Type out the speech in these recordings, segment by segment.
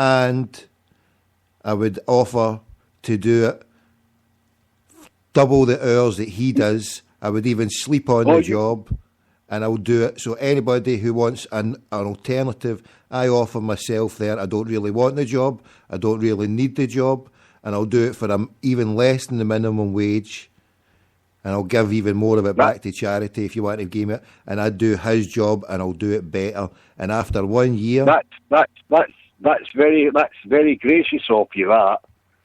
and I would offer to do it double the hours that he does. I would even sleep on the job, and I'll do it. So anybody who wants an alternative, I offer myself there. I don't really want the job. I don't really need the job. And I'll do it for even less than the minimum wage. And I'll give even more of it back to charity if you want to give me it. And I'd do his job, and I'll do it better. And after 1 year... That's very gracious of you, that.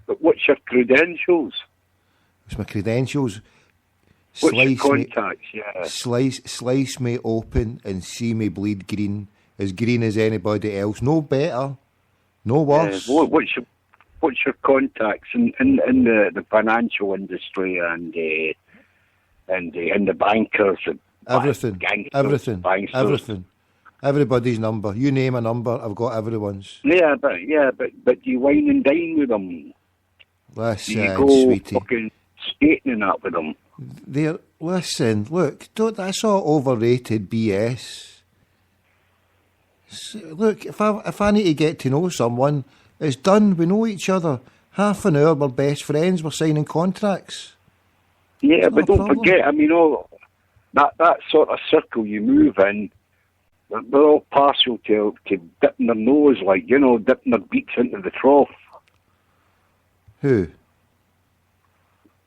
But what's your credentials? What's my credentials? What's your contacts, Slice me open and see me bleed green as anybody else. No better, no worse. What's your contacts in the financial industry and the bankers? Everything. Everybody's number. You name a number, I've got everyone's. Yeah, but you wine and dine with them. Listen, you go sweetie. Fucking skating and that with them. Look, that's all overrated BS. Look, if I need to get to know someone, it's done. We know each other. Half an hour, we're best friends. We're signing contracts. Yeah, but don't forget. I mean, that sort of circle you move in, they're all partial to dipping their nose, dipping their beaks into the trough. Who?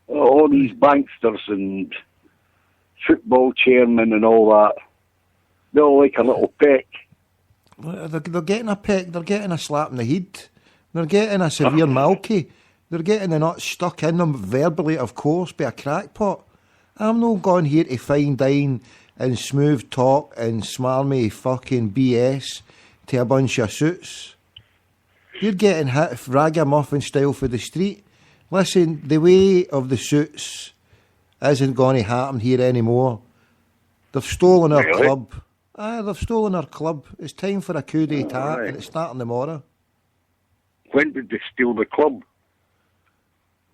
All these banksters and football chairmen and all that. They're all like a little peck. They're getting a peck. They're getting a slap in the head. They're getting a severe malky. They're getting the nuts stuck in them verbally, of course, by a crackpot. I'm not going here to fine dine and smooth talk and smarmy fucking BS to a bunch of suits. You're getting hit ragamuffin style for the street. Listen, the way of the suits isn't going to happen here anymore. They've stolen our club. They've stolen our club. It's time for a coup d'etat, and it's starting tomorrow. When did they steal the club?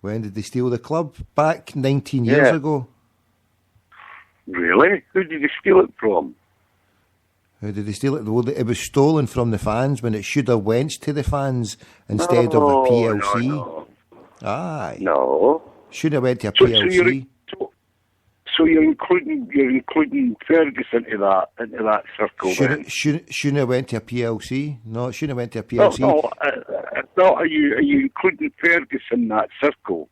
When did they steal the club? Back 19 years ago. Really? Who did they steal it from? Who did they steal it? Well, it was stolen from the fans when it should have went to the fans instead of a PLC. No. Aye. No. Should have went to a PLC. So you're including Ferguson into that circle. Shouldn't have went to a PLC. No, it shouldn't have went to a PLC. No. Are you including Ferguson in that circle?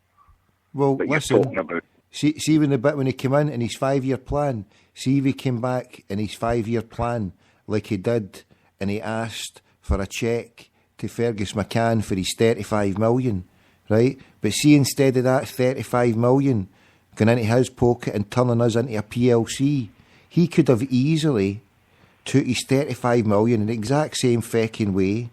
Well, that listen. You're talking about? See when he came in his 5-year plan. See if he came back in his 5-year plan like he did, and he asked for a cheque to Fergus McCann for his 35 million, right? But see, instead of that 35 million going into his pocket and turning us into a PLC, he could have easily took his 35 million in the exact same fecking way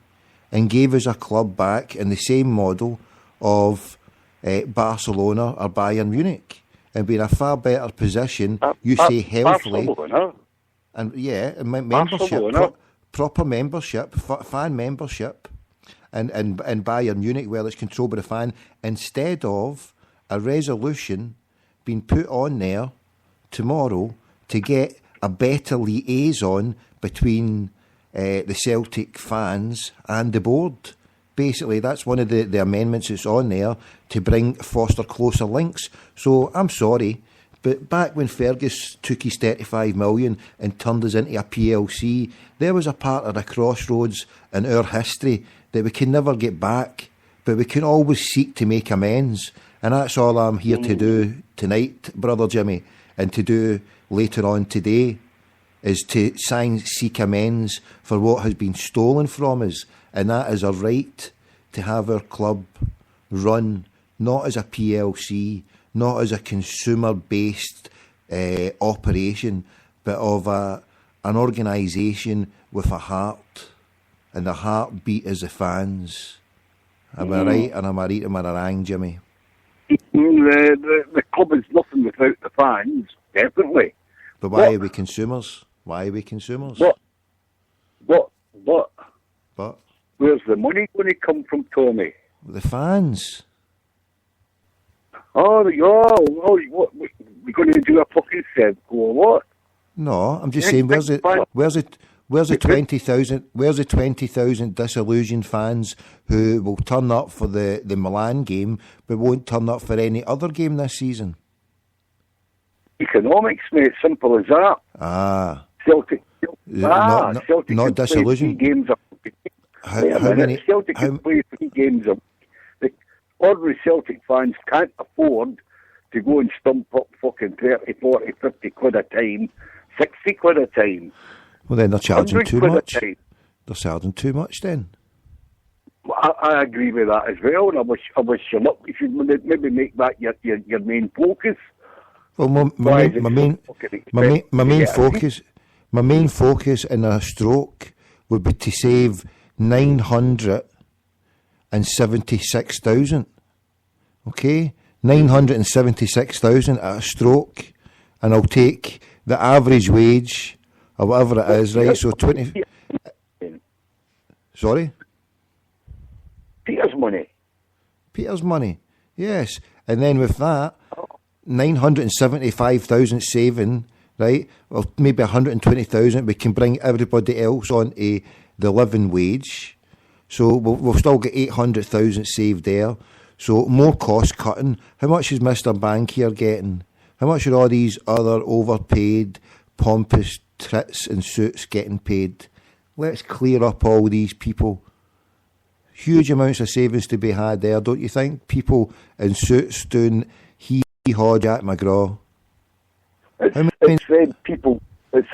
and gave us a club back in the same model of Barcelona or Bayern Munich, and be in a far better position, say healthily, Barcelona. And membership, proper membership, fan membership, and Bayern Munich, well, it's controlled by the fan, instead of a resolution being put on there tomorrow to get a better liaison between the Celtic fans and the board. Basically, that's one of the amendments that's on there to foster closer links. So, I'm sorry, but back when Fergus took his 35 million and turned us into a PLC, there was a part of the crossroads in our history that we can never get back, but we can always seek to make amends. And that's all I'm here to do tonight, Brother Jimmy, and to do later on today, is to seek amends for what has been stolen from us. And that is a right to have our club run not as a PLC, not as a consumer-based operation, but of an organisation with a heart, and the heartbeat is the fans. Am I right, and am I right in my wrong, Jimmy? The club is nothing without the fans, definitely. But why are we consumers? Why are we consumers? What? But where's the money going to come from, Tommy? The fans. What? We're going to do a fucking set or what? No, I'm just saying, where's Where's the 20,000? Where's the 20,000 disillusioned fans who will turn up for the Milan game but won't turn up for any other game this season? Economics, mate. Simple as that. Celtic. Celtic not disillusioned. Games Celtic can play 3 games a week. Ordinary Celtic fans can't afford to go and stump up fucking 30, 40, 50 quid a time, 60 quid a time. Well, then they're charging too much. They're charging too much then. Well, I agree with that as well, and I wish you should maybe make that your main focus. Well, my main focus in a stroke would be to save 976,000. Okay, 976,000 at a stroke, and I'll take the average wage or whatever it is, right? So 20. Sorry. Peter's money. Yes, and then with that, 975,000 saving, right? Well, maybe 120,000. We can bring everybody else on the living wage, so we'll still get 800,000 saved there. So more cost cutting. How much is Mr. Bankier getting? How much are all these other overpaid, pompous trits in suits getting paid? Let's clear up all these people. Huge amounts of savings to be had there, don't you think? People in suits doing hee-haw Jack McGraw. It's them people in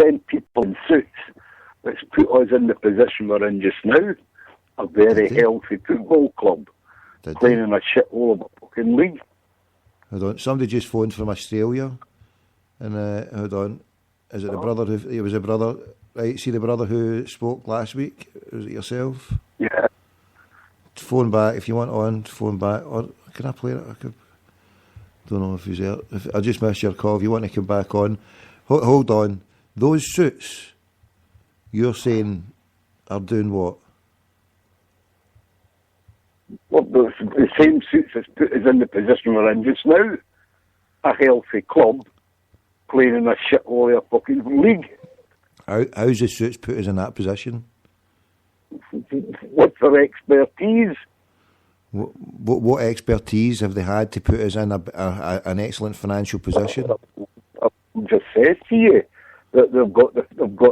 suits that's put us in the position we're in just now. A very healthy football club playing in a shithole of a fucking league. Hold on, somebody just phoned from Australia, and hold on, is it the brother who? It was a brother, right? See the brother who spoke last week. Was it yourself? Yeah. Phone back if you want on. Phone back, or can I play it? Don't know if he's there. I just missed your call. If you want to come back on, hold on. Those suits you're saying are doing what? Well, the same suits that's put us in the position we're in just now. A healthy club playing in a shithole of a fucking league. How's the suits put us in that position? What's their expertise? What expertise have they had to put us in an excellent financial position? I've just said to you that they've got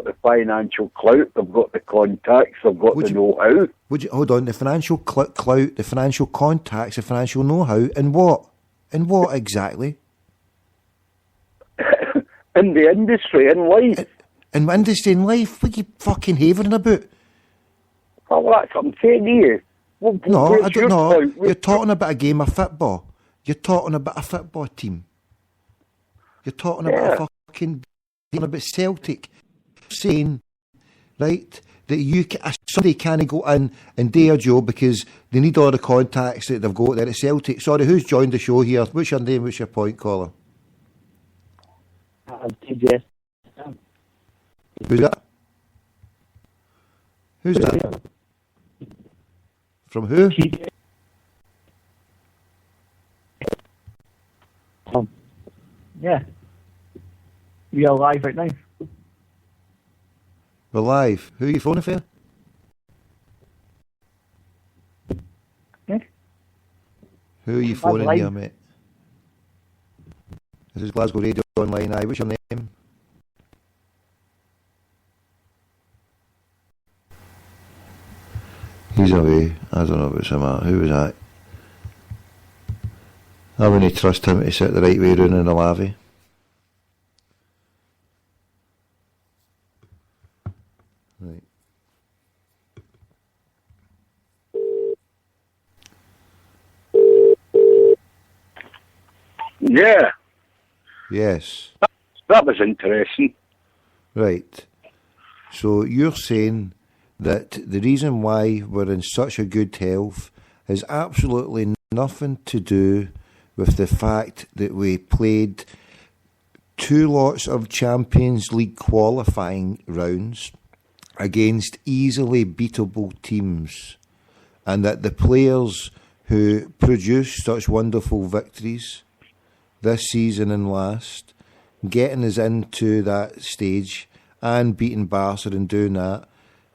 the financial clout, they've got the contacts, they've got the know-how. Hold on, the financial clout, the financial contacts, the financial know-how, and what? And what exactly? In the industry, in life. In industry, in life? What are you fucking havering about? Well, that's what I'm saying to you. No, I don't know. You're talking about a game of football. You're talking about a football team. You're talking about a fucking game about Celtic. Saying, right, that somebody can't go in and do a job because they need all the contacts that they've got there at Celtic. Sorry, who's joined the show here? What's your name? What's your point, caller? TJ. Who's that? Who's that? From who? Yeah. We are live right now. We're live. Who are you phoning for? Yeah. Who are you phoning here, mate? This is Glasgow Radio Online. Aye, what's your name? He's away. I don't know what's him at. Who was that? I wouldn't trust him to sit the right way round in the lavvy. Right. Yeah. Yes. That was interesting. Right. So you're saying that the reason why we're in such a good health has absolutely nothing to do with the fact that we played 2 lots of Champions League qualifying rounds against easily beatable teams, and that the players who produced such wonderful victories this season and last, getting us into that stage, and beating Barca and doing that,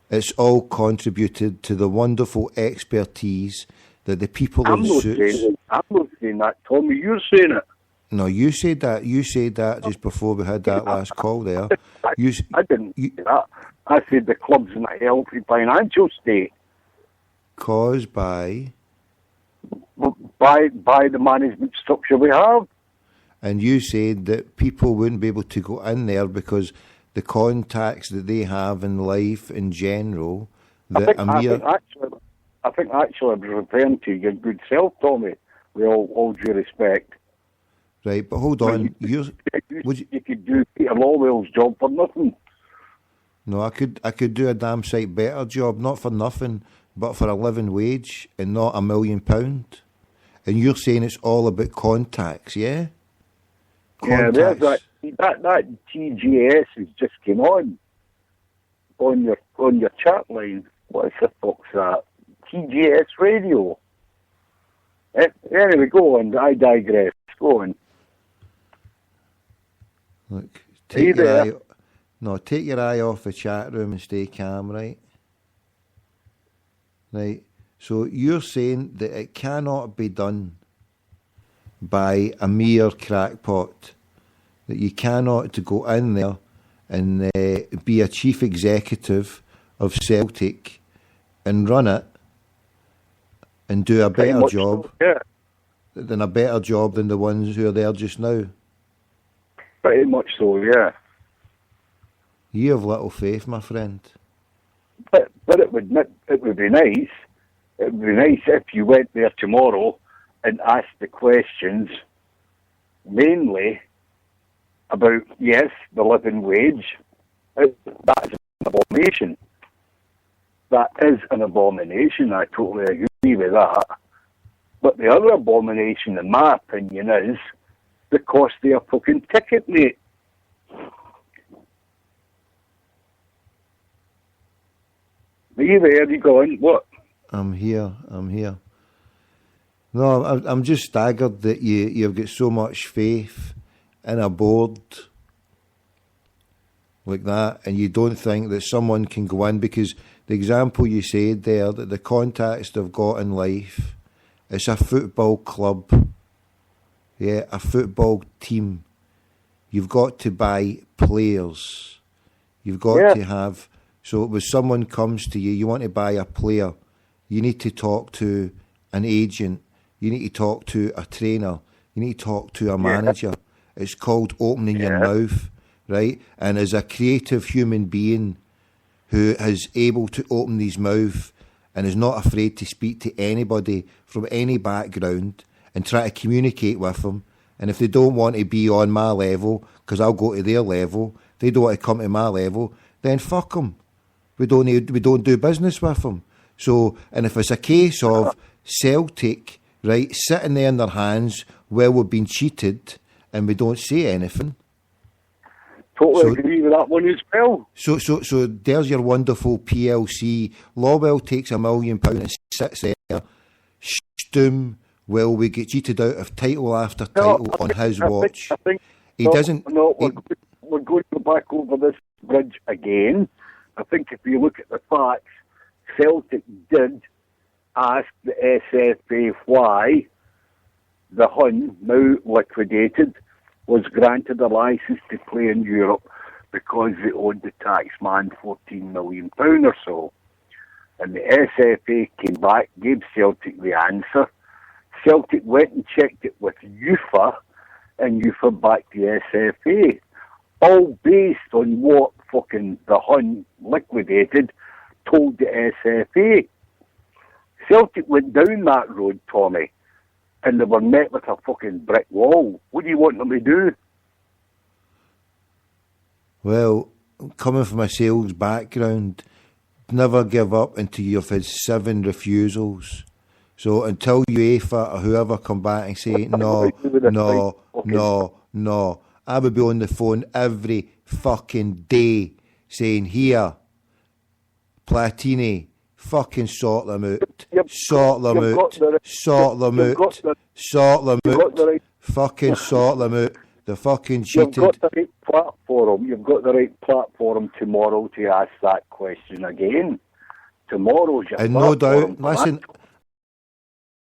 it's all contributed to the wonderful expertise that the people in suits... I'm not saying that, Tommy. You're saying it. No, you said that. You said that just before we had that last call there. I didn't say that. I said the club's in a healthy financial state. Caused by the management structure we have. And you said that people wouldn't be able to go in there because the contacts that they have in life in general... I think actually I was referring to your good self, Tommy, with all due respect. Right, but hold on. You could do Peter Lawwell's job for nothing. No, I could do a damn sight better job, not for nothing, but for a living wage and not £1 million. And you're saying it's all about contacts, yeah? Contacts. Yeah, that TGS has just came on your chat line. What the fuck's that? TGS radio. Anyway, go on. I digress. Go on. Look, take your eye off the chat room and stay calm, right? Right. So you're saying that it cannot be done by a mere crackpot, that you cannot to go in there and be a chief executive of Celtic and run it and do a better job than the ones who are there just now. Pretty much so, yeah. You have little faith, my friend. But it would be nice. It would be nice if you went there tomorrow and asked the questions mainly about, yes, the living wage. That's an abomination. That is an abomination. I totally agree with that. But the other abomination, in my opinion, is the cost of a fucking ticket, mate. Are you there? Are you going? What? I'm here. No, I'm just staggered that you've got so much faith in a board like that, and you don't think that someone can go in, because the example you said there, that the contacts they've got in life, it's a football club, yeah, a football team. You've got to buy players. You've got to have... So when someone comes to you, you want to buy a player, you need to talk to an agent, you need to talk to a trainer, you need to talk to a manager. It's called opening your mouth, right? And as a creative human being who is able to open his mouth and is not afraid to speak to anybody from any background and try to communicate with them, and if they don't want to be on my level, because I'll go to their level, they don't want to come to my level, then fuck them. We don't do business with them. So, and if it's a case of Celtic, right, sitting there in their hands, well, we've been cheated, and we don't say anything. Totally agree with that one as well. So there's your wonderful PLC. Lawwell takes £1 million and sits there. Stum, well, we get cheated out of title after title on his watch. We're going to go back over this bridge again. I think if you look at the facts, Celtic did ask the SFA why the Hun, now liquidated, was granted a licence to play in Europe, because they owed the taxman £14 million or so. And the SFA came back, gave Celtic the answer. Celtic went and checked it with UEFA, and UEFA backed the SFA. All based on what fucking the Hun liquidated told the SFA. Celtic went down that road, Tommy, and they were met with a fucking brick wall. What do you want them to do? Well, coming from a sales background, never give up until you've had 7 refusals. So until UEFA or whoever come back and say, no, I would be on the phone every fucking day saying, here, Platini, fucking sort them out. Sort them out. Fucking sort them out. The fucking cheated. You've got the right platform. You've got the right platform tomorrow to ask that question again. Tomorrow's your and no doubt, platform. listen,